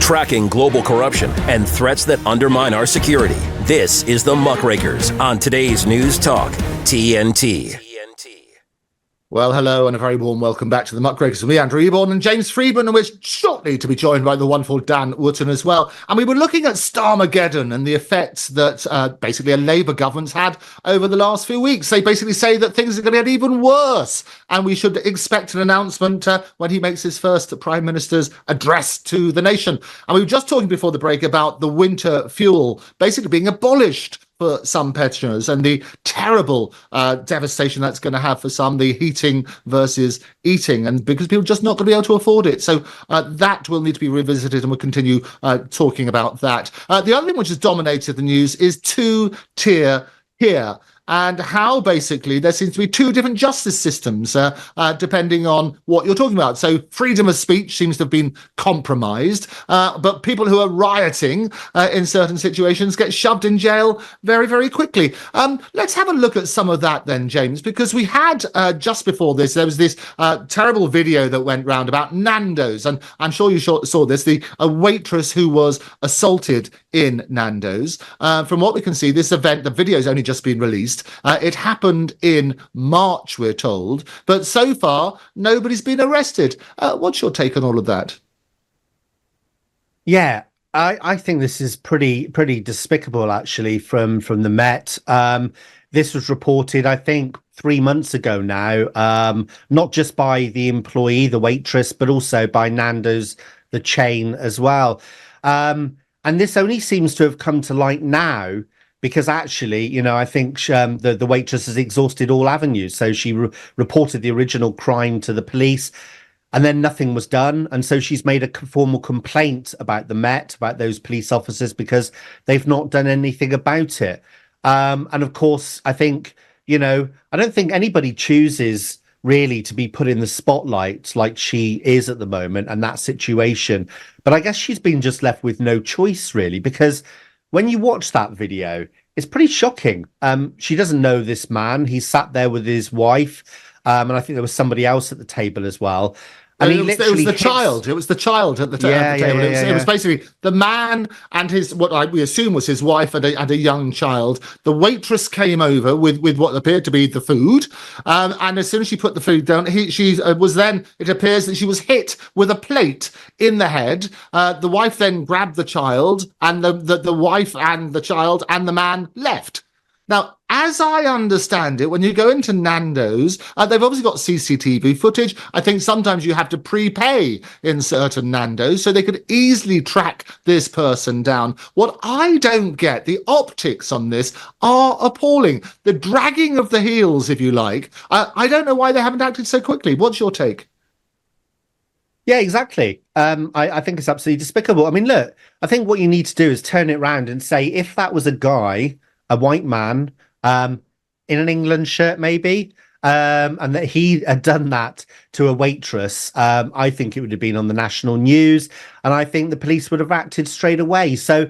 tracking global corruption and threats that undermine our security. This is the Muckrakers on today's News Talk, TNT. Well, hello and a very warm welcome back to the Muckrakers with me, Andrew Eborn and James Freeman, and we're shortly to be joined by the wonderful Dan Wootton as well. And we were looking at Starmageddon and the effects that basically a Labour government's had over the last few weeks. They basically say that things are going to get even worse, and we should expect an announcement when he makes his first Prime Minister's address to the nation. And we were just talking before the break about the winter fuel basically being abolished for some pensioners and the terrible devastation that's going to have for some, the heating versus eating, and because people are just not going to be able to afford it. So that will need to be revisited, and we'll continue talking about that. The other thing which has dominated the news is two-tier here, and how basically there seems to be two different justice systems depending on what you're talking about. So freedom of speech seems to have been compromised, but people who are rioting in certain situations get shoved in jail very, very quickly. Let's have a look at some of that then, James, because we had just before this, there was this terrible video that went round about Nando's, and I'm sure you saw this, a waitress who was assaulted in Nando's. From what we can see, this event, the video's only just been released. It happened in March, we're told, but so far nobody's been arrested. What's your take on all of that? Yeah, I think this is pretty despicable, actually, from the Met. This was reported, I think, 3 months ago now, not just by the employee, the waitress, but also by Nando's, the chain as well. And this only seems to have come to light now, because actually, you know, I think the waitress has exhausted all avenues. So she reported the original crime to the police, and then nothing was done. And so she's made a formal complaint about the Met, about those police officers, because they've not done anything about it. And of course, I think, you know, I don't think anybody chooses really to be put in the spotlight like she is at the moment and that situation. But I guess she's been just left with no choice, really, because when you watch that video, it's pretty shocking. She doesn't know this man. He sat there with his wife, and I think there was somebody else at the table as well. And it was the child. It was the child at the table. It was basically the man and his, what we assume was his wife and a young child. The waitress came over with what appeared to be the food, and as soon as she put the food down, she was then, it appears that she was hit with a plate in the head. The wife then grabbed the child, and the wife and the child and the man left. Now, as I understand it, when you go into Nando's, they've obviously got CCTV footage. I think sometimes you have to prepay in certain Nando's, so they could easily track this person down. What I don't get, the optics on this are appalling. The dragging of the heels, if you like. I don't know why they haven't acted so quickly. What's your take? Yeah, exactly. I think it's absolutely despicable. I mean, look, I think what you need to do is turn it around and say, if that was a guy, a white man, in an England shirt, maybe, and that he had done that to a waitress, I think it would have been on the national news, and I think the police would have acted straight away. So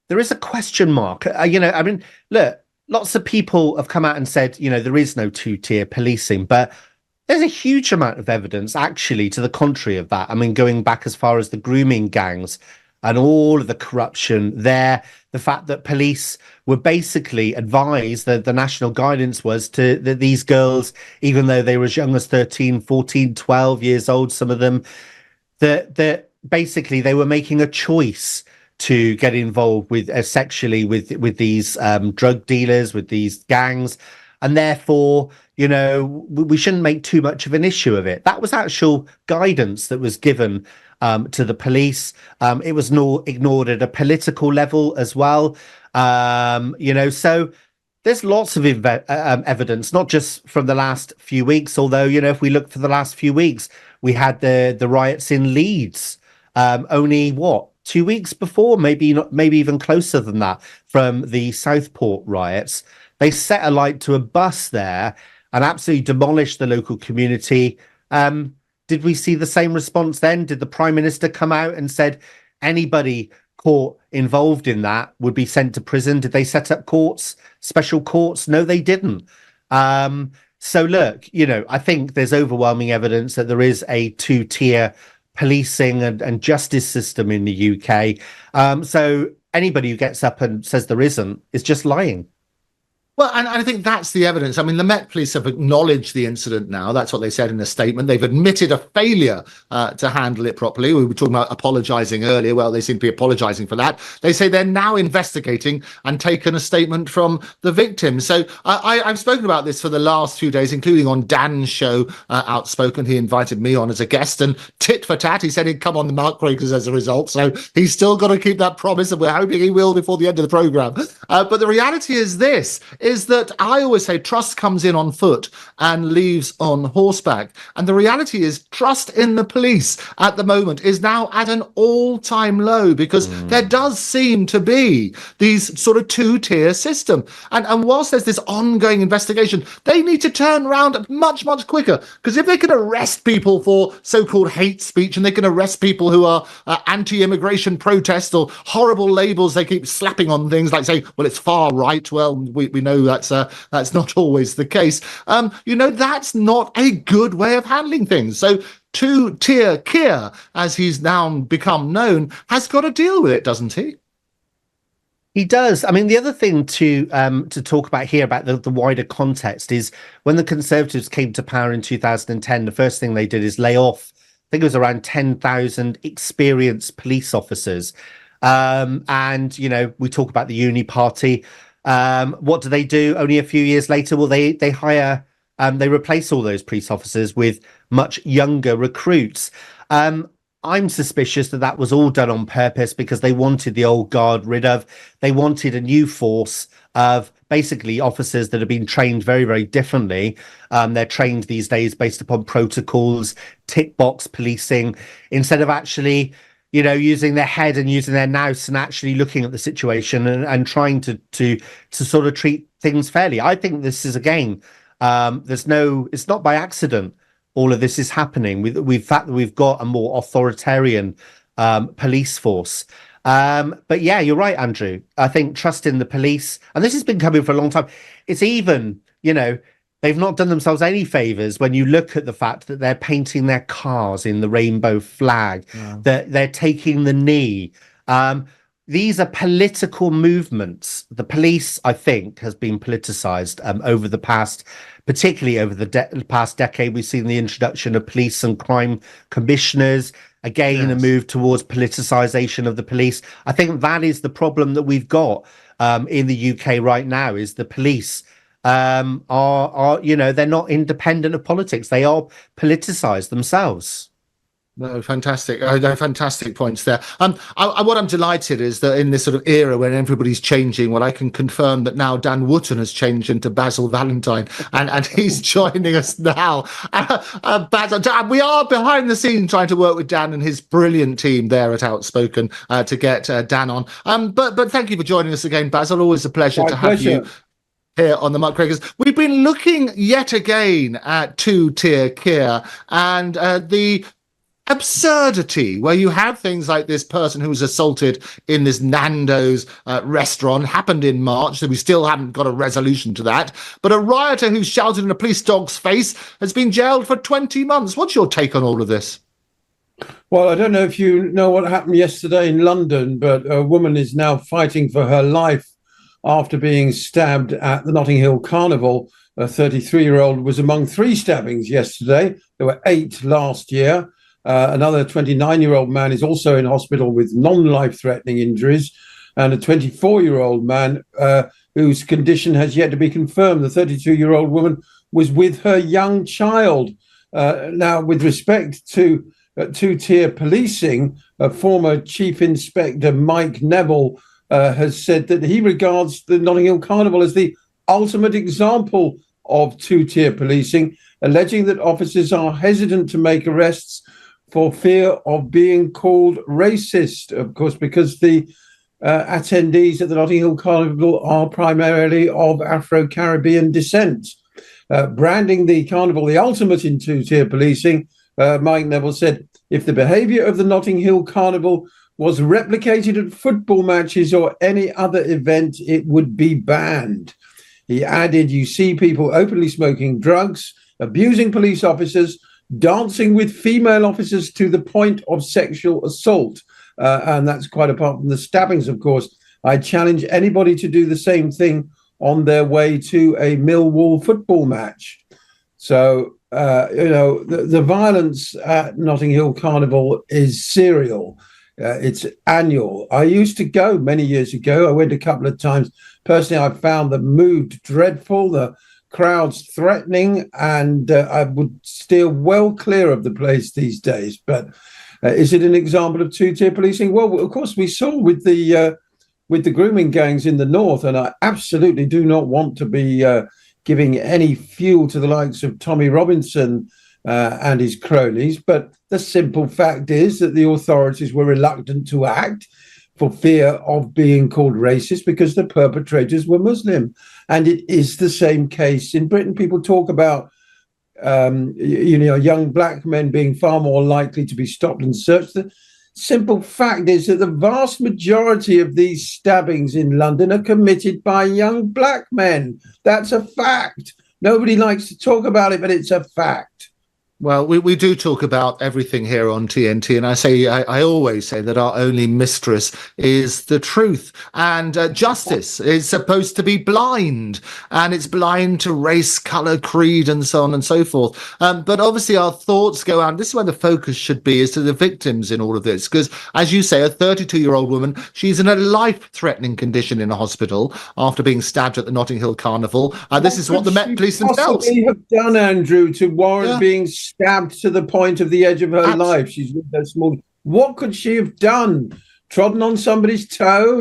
there is a question mark. You know, I mean, look, lots of people have come out and said, you know, there is no two-tier policing, but there's a huge amount of evidence, actually, to the contrary of that. I mean, going back as far as the grooming gangs and all of the corruption there, the fact that police were basically advised, that the national guidance was that these girls, even though they were as young as 13, 14, 12 years old, some of them, that basically they were making a choice to get involved with sexually with these drug dealers, with these gangs. And therefore, you know, we shouldn't make too much of an issue of it. That was actual guidance that was given to the police. It was ignored at a political level as well. You know, so there's lots of evidence, not just from the last few weeks, although, you know, if we look for the last few weeks, we had the riots in Leeds, only 2 weeks before, maybe even closer than that, from the Southport riots. They set alight to a bus there and absolutely demolished the local community. Did we see the same response then? Did the Prime Minister come out and said anybody caught involved in that would be sent to prison? Did they set up courts, special courts? No, they didn't. So look, you know, I think there's overwhelming evidence that there is a two-tier policing and justice system in the UK. So anybody who gets up and says there isn't is just lying. Well, and I think that's the evidence. I mean, the Met Police have acknowledged the incident now. That's what they said in a statement. They've admitted a failure to handle it properly. We were talking about apologising earlier. Well, they seem to be apologising for that. They say they're now investigating and taken a statement from the victim. So I've spoken about this for the last few days, including on Dan's show, Outspoken. He invited me on as a guest, and tit for tat, he said he'd come on the Muckrakers as a result. So he's still got to keep that promise, and we're hoping he will before the end of the programme. But the reality is this, is that I always say trust comes in on foot and leaves on horseback. And the reality is trust in the police at the moment is now at an all-time low, because there does seem to be these sort of two-tier system. And whilst there's this ongoing investigation, they need to turn around much, much quicker. Because if they can arrest people for so-called hate speech, and they can arrest people who are anti-immigration protest, or horrible labels they keep slapping on things like, say, well, it's far right. Well, we know that's not always the case. That's not a good way of handling things. So two-tier Kier, as he's now become known, has got to deal with it, doesn't he? He does. I mean, the other thing to talk about here, about the wider context, is when the Conservatives came to power in 2010, the first thing they did is lay off, I think it was around 10,000 experienced police officers. And, we talk about the Uni Party. What do they do only a few years later? Well, they hire, they replace all those police officers with much younger recruits. I'm suspicious that was all done on purpose, because they wanted the old guard rid of. They wanted a new force of basically officers that have been trained very, very differently. They're trained these days based upon protocols, tick box policing, instead of actually using their head and using their nous and actually looking at the situation and trying to sort of treat things fairly. I think this is, again, it's not by accident all of this is happening. We've got a more authoritarian police force. But yeah, you're right, Andrew. I think trust in the police, and this has been coming for a long time. It's even, they've not done themselves any favors when you look at the fact that they're painting their cars in the rainbow flag, that they're taking the knee. These are political movements. The police, I think, has been politicized over the past, particularly over the past decade. We've seen the introduction of police and crime commissioners, again, a move towards politicization of the police. I think that is the problem that we've got in the UK right now, is the police are they're not independent of politics. They are politicized themselves. No, fantastic. Fantastic points there. What I'm delighted is that in this sort of era when everybody's changing, well, I can confirm that now Dan Wootton has changed into Basil Valentine, and he's joining us now. Basil, we are behind the scenes trying to work with Dan and his brilliant team there at Outspoken to get Dan on. But thank you for joining us again, Basil. Always a pleasure to have you here on the Muckrakers. We've been looking yet again at two-tier Kier and the absurdity where you have things like this person who was assaulted in this Nando's restaurant, happened in March, so we still haven't got a resolution to that, but a rioter who shouted in a police dog's face has been jailed for 20 months. What's your take on all of this? Well, I don't know if you know what happened yesterday in London, but a woman is now fighting for her life after being stabbed at the Notting Hill Carnival. A 33-year-old was among 3 stabbings yesterday. There were 8 last year. Another 29-year-old man is also in hospital with non-life-threatening injuries, and a 24-year-old man whose condition has yet to be confirmed. The 32-year-old woman was with her young child. Now, with respect to two-tier policing, former Chief Inspector Mike Neville has said that he regards the Notting Hill Carnival as the ultimate example of two-tier policing, alleging that officers are hesitant to make arrests for fear of being called racist, of course, because the attendees at the Notting Hill Carnival are primarily of Afro-Caribbean descent. Branding the carnival the ultimate in two-tier policing, Mike Neville said, if the behaviour of the Notting Hill Carnival was replicated at football matches or any other event, it would be banned. He added, you see people openly smoking drugs, abusing police officers, dancing with female officers to the point of sexual assault. And that's quite apart from the stabbings, of course. I challenge anybody to do the same thing on their way to a Millwall football match. So, the violence at Notting Hill Carnival is serial. It's annual. I used to go many years ago. I went a couple of times. Personally, I found the mood dreadful, the crowds threatening, and I would steer well clear of the place these days. But is it an example of two-tier policing? Well, of course, we saw with the grooming gangs in the north, and I absolutely do not want to be giving any fuel to the likes of Tommy Robinson and his cronies. But the simple fact is that the authorities were reluctant to act for fear of being called racist because the perpetrators were Muslim. And it is the same case in Britain. People talk about young black men being far more likely to be stopped and searched. The simple fact is that the vast majority of these stabbings in London are committed by young black men. That's a fact. Nobody likes to talk about it, but it's a fact. Well, we do talk about everything here on TNT, and I always say that our only mistress is the truth, and justice is supposed to be blind, and it's blind to race, colour, creed, and so on and so forth. But obviously our thoughts go out. This is where the focus should be, is to the victims in all of this, because as you say, a 32-year-old woman, she's in a life-threatening condition in a hospital after being stabbed at the Notting Hill Carnival. This is what the Met Police themselves have done, Andrew, to warrant being stabbed to the point of the edge of her life. She's with her small. What could she have done? Trodden on somebody's toe,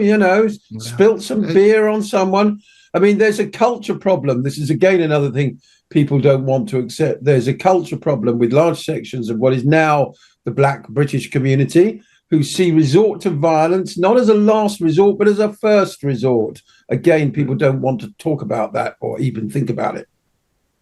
spilt some beer on someone. I mean, there's a culture problem. This is again another thing people don't want to accept. There's a culture problem with large sections of what is now the black British community who see resort to violence not as a last resort, but as a first resort. Again, people don't want to talk about that or even think about it.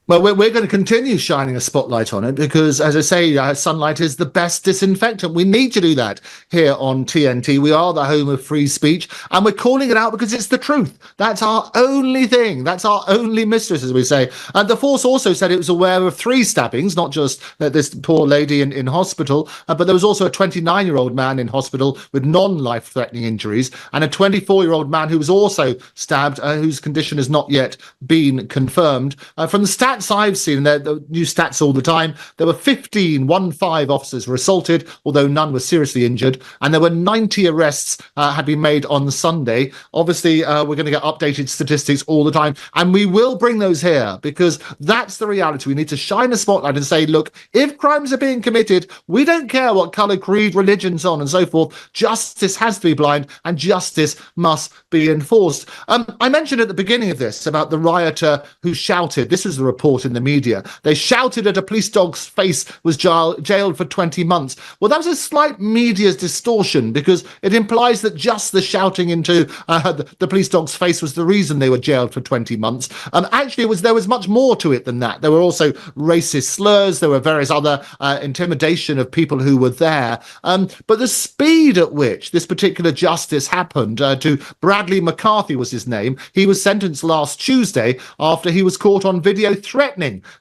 Well, we're going to continue shining a spotlight on it because, as I say, sunlight is the best disinfectant. We need to do that here on TNT. We are the home of free speech, and we're calling it out because it's the truth. That's our only thing. That's our only mistress, as we say. And the force also said it was aware of 3 stabbings, not just this poor lady in hospital, but there was also a 29-year-old man in hospital with non-life-threatening injuries, and a 24-year-old man who was also stabbed, whose condition has not yet been confirmed. From the stats I've seen, the new stats all the time, there were 15 officers were assaulted, although none were seriously injured, and there were 90 arrests had been made on Sunday. Obviously, we're going to get updated statistics all the time, and we will bring those here because that's the reality. We need to shine a spotlight and say, look, if crimes are being committed, we don't care what colour, creed, religion, so on and so forth. Justice has to be blind, and justice must be enforced. I mentioned at the beginning of this about the rioter who shouted. This was the report in the media. They shouted at a police dog's face, was jailed for 20 months. Well, that was a slight media distortion because it implies that just the shouting into the police dog's face was the reason they were jailed for 20 months. Actually, there was much more to it than that. There were also racist slurs. There were various other intimidation of people who were there. But the speed at which this particular justice happened to Bradley McCarthy was his name. He was sentenced last Tuesday after he was caught on video threatening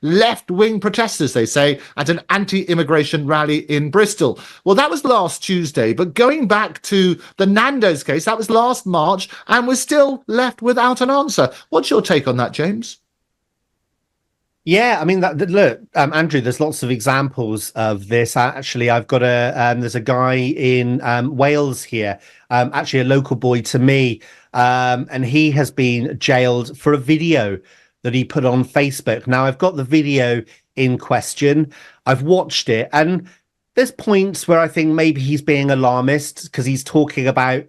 left-wing protesters, they say, at an anti-immigration rally in Bristol. Well, that was last Tuesday, but going back to the Nando's case, that was last March, and we're still left without an answer. What's your take on that, James? Yeah, I mean, look, Andrew, there's lots of examples of this. Actually, I've got there's a guy in Wales here, actually a local boy to me, and he has been jailed for a video that he put on Facebook. Now, I've got the video in question. I've watched it, and there's points where I think maybe he's being alarmist because he's talking about,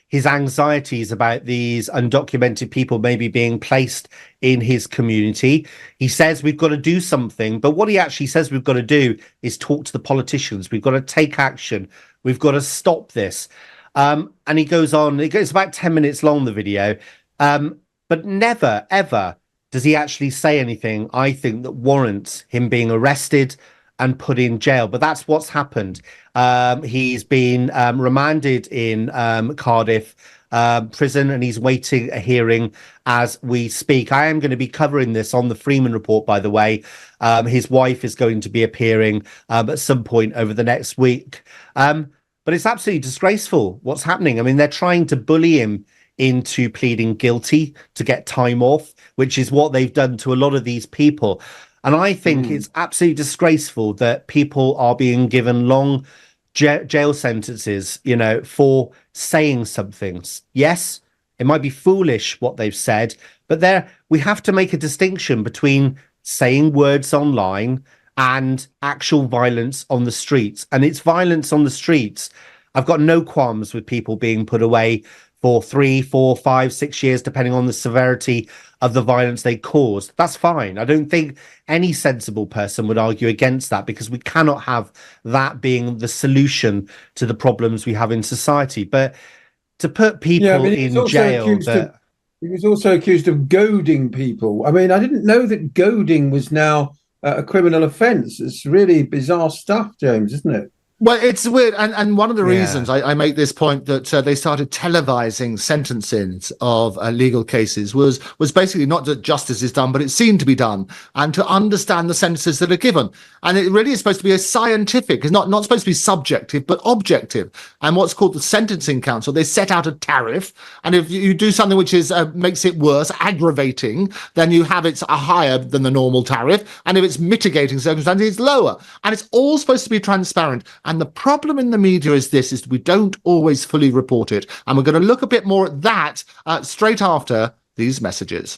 his anxieties about these undocumented people maybe being placed in his community. He says we've got to do something, but what he actually says we've got to do is talk to the politicians. We've got to take action. We've got to stop this. And he goes on, it goes about 10 minutes long, the video, but never, ever does he actually say anything, I think, that warrants him being arrested and put in jail? But that's what's happened. He's been remanded in Cardiff prison, and he's waiting a hearing as we speak. I am going to be covering this on the Freeman Report, by the way. His wife is going to be appearing at some point over the next week. But it's absolutely disgraceful what's happening. I mean, they're trying to bully him into pleading guilty to get time off, which is what they've done to a lot of these people. And I think it's absolutely disgraceful that people are being given long jail sentences, you know, for saying some things. Yes, it might be foolish what they've said, but we have to make a distinction between saying words online and actual violence on the streets. And it's violence on the streets. I've got no qualms with people being put away for 3, 4, 5, 6 years, depending on the severity of the violence they caused. That's fine. I don't think any sensible person would argue against that, because we cannot have that being the solution to the problems we have in society. But to put people in jail... He was also accused of goading people. I mean, I didn't know that goading was now a criminal offence. It's really bizarre stuff, James, isn't it? Well, it's weird, and one of the reasons I make this point that they started televising sentencings of legal cases was basically not that justice is done, but it's seen to be done, and to understand the sentences that are given. And it really is supposed to be a scientific, it's not supposed to be subjective, but objective. And what's called the Sentencing Council, they set out a tariff, and if you do something which is makes it worse, aggravating, then you have it's a higher than the normal tariff, and if it's mitigating circumstances, it's lower. And it's all supposed to be transparent. And the problem in the media is we don't always fully report it. And we're going to look a bit more at that straight after these messages.